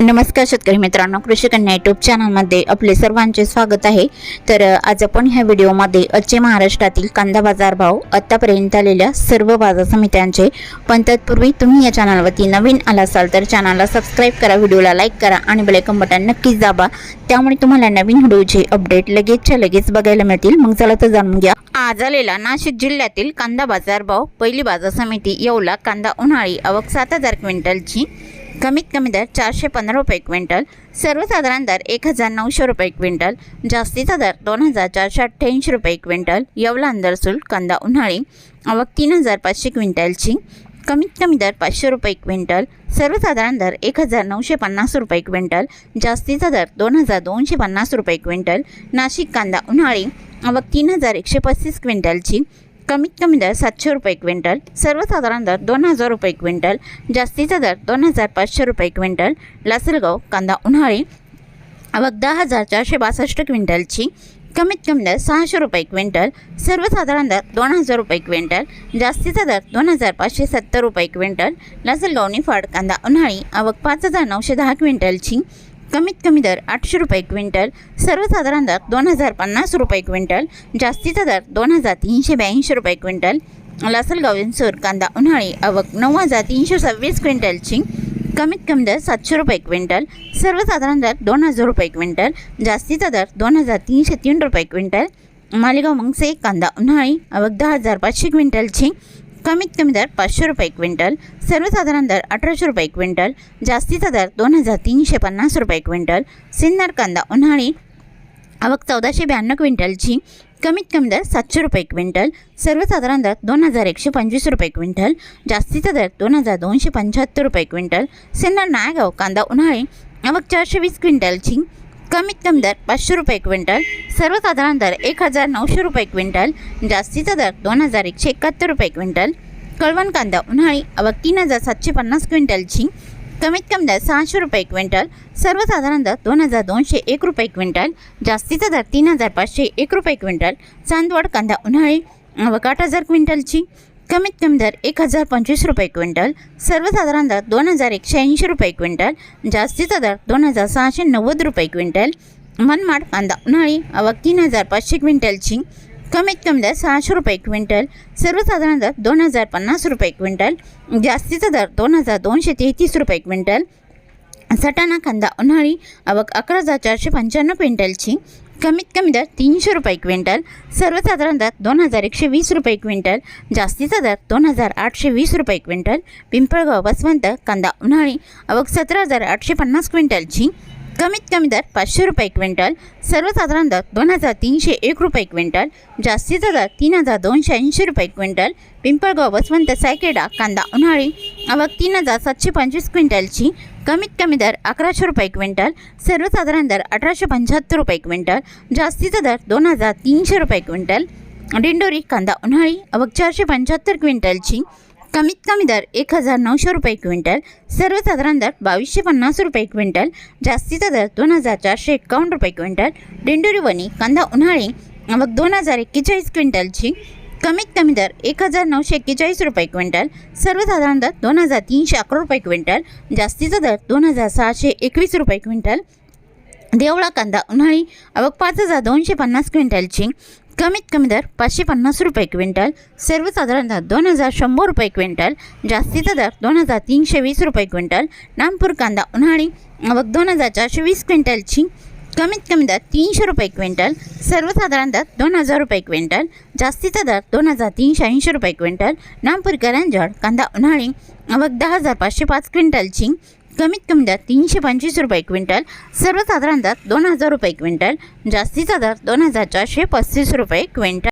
नमस्कार शेतकरी मित्रांनो, कृषी कन्या यूट्यूब चॅनलमध्ये आपले सर्वांचे स्वागत आहे। तर आज आपण ह्या व्हिडिओमध्ये आजचे महाराष्ट्रातील कांदा बाजार भाव, आतापर्यंत आलेल्या सर्व बाजार समित्यांचे, पण तत्पूर्वी तुम्ही या चॅनलवरती नवीन आला असाल तर चॅनलला सबस्क्राइब करा, व्हिडिओला लाईक करा आणि बेल आयकॉन बटन नक्कीच दाबा, त्यामुळे तुम्हाला नवीन व्हिडिओचे अपडेट लगेच बघायला मिळतील। मग चला तर जाणून घ्या आज आलेला नाशिक जिल्ह्यातील कांदा बाजार भाव। पहिली बाजार समिती येवला कांदा उन्हाळी, आवक 7000 क्विंटलची, कमीत कमी दर 415 रुपये क्विंटल, सर्वसाधारण दर 1900 रुपये क्विंटल, जास्तीचा दर 2488 रुपये क्विंटल। येवला अंदरसूल कांदा उन्हाळी, आवक 3500 क्विंटलची, कमीत कमी दर 500 रुपये क्विंटल, सर्वसाधारण दर 1950 रुपये क्विंटल, जास्तीचा दर 2250 रुपये क्विंटल। नाशिक कांदा उन्हाळी, आवक 3135 क्विंटलची, कमीत कमी दर 700 रुपये क्विंटल, सर्वसाधारण दर 2000 रुपये क्विंटल, जास्तीचा दर 2500 रुपये क्विंटल। लासलगाव कांदा उन्हाळी, आवक 10462 क्विंटलची, कमीत कमी दर 600 रुपये क्विंटल, सर्वसाधारण दर 2000 रुपये क्विंटल, जास्तीचा दर 2570 रुपये क्विंटल। लासलगाव निफाड कांदा उन्हाळी, आवक 5910 क्विंटलची, कमीत कमी दर 800 रुपये क्विंटल, सर्वसाधारण दर 2050 रुपये क्विंटल, जास्तीचा दर 2382 रुपये क्विंटल। लासलगाव विंचूर कांदा उन्हाळी, आवक 9326 क्विंटलची, कमीत कमी दर 700 रुपये क्विंटल, सर्वसाधारण दर 2000 रुपये क्विंटल, जास्तीचा दर 2303 रुपये क्विंटल। मालेगाव मंगसे कांदा उन्हाळी, आवक 10500 क्विंटलची, कमीत कमी दर 500 रुपये क्विंटल, सर्वसाधारण दर 1800 रुपये क्विंटल, जास्तीचा दर 2350 रुपये क्विंटल। सिन्नर कांदा उन्हाळी, आवक 1492 क्विंटलची, कमीत कमी दर 700 रुपये क्विंटल, सर्वसाधारण दर 2125 रुपये क्विंटल, जास्तीचा दर 2275 रुपये क्विंटल। सिन्नर नायगाव कांदा उन्हाळी, आवक 420 क्विंटलची, कमीत कमी दर 500 रुपये क्विंटल, सर्वसाधारण दर 1900 रुपये क्विंटल, जास्तीचा दर 2171 रुपये क्विंटल। कळवण कांदा उन्हाळी, आवक 3750 क्विंटलची, कमीत कमी दर 600 रुपये क्विंटल, सर्वसाधारण दर 2201 रुपये क्विंटल, जास्तीचा दर 3501 रुपये क्विंटल। चांदवड कांदा उन्हाळी, आवक 8000 क्विंटलची, कमीत कमी दर 1025 रुपये क्विंटल, सर्वसाधारण दर 2180 रुपये क्विंटल, जास्तीचा दर 2690 रुपये क्विंटल। मनमाड कांदा उन्हाळी, आवक 3500 क्विंटलची, कमीत कमी दर 600 रुपये क्विंटल, सर्वसाधारण दर 2050 रुपये क्विंटल, जास्तीचा दर 2233 रुपये क्विंटल। सटाणा कांदा उन्हाळी, आवक 11495 क्विंटलची, कमीत कमी दर 300 रुपये क्विंटल, सर्वसाधारण दर 2120 रुपये क्विंटल, जास्तीचा दर 2820 रुपये क्विंटल। पिंपळगाव बसवंत कांदा उन्हाळी, आवक 17850 क्विंटलची, कमीत कमी दर 500 रुपये क्विंटल, सर्वसाधारण दर 2301 रुपये क्विंटल, जास्तीचा दर 3280 रुपये क्विंटल। पिंपळगाव बसवंत सायकेडा कांदा उन्हाळी, आवक 3725 क्विंटलची, कमीत कमी दर 1100 रुपये क्विंटल, सर्वसाधारण दर 1875 रुपये क्विंटल, जास्तीचा दर 2300 रुपये क्विंटल। दिंडोरी कांदा उन्हाळी, आवक 475 क्विंटलची, कमीत कमी दर 1900 रुपये क्विंटल, सर्वसाधारण दर 2250 रुपये क्विंटल, जास्तीचा दर 2451 रुपये क्विंटल। दिंडोरी वणी कांदा उन्हाळी, आवक 2041 क्विंटलची, कमीत कमी दर 1941 रुपये क्विंटल, सर्वसाधारण दर 2311 रुपये क्विंटल, जास्तीचा दर 2621 रुपये क्विंटल। देवळा कांदा उन्हाळी, आवक 5250 क्विंटलची, कमीत कमी दर 550 रुपये क्विंटल, सर्वसाधारण दर 2100 रुपये क्विंटल, जास्तीचा दर 2320 रुपये क्विंटल। नागपूर कांदा उन्हाळी, आवक 2420 क्विंटलची, कमीत कमी दर 300 रुपये क्विंटल, सर्वसाधारण दर 2000 रुपये क्विंटल, जास्तीचा दर 2380 रुपये क्विंटल। नागपूर करंजड कांदा उन्हाळी, आवक 10505 क्विंटलची, कमीत कमी दर 325 रुपये क्विंटल, सर्वसाधारण दर 2000 रुपये क्विंटल, जास्तीचा दर 2435 रुपये क्विंटल।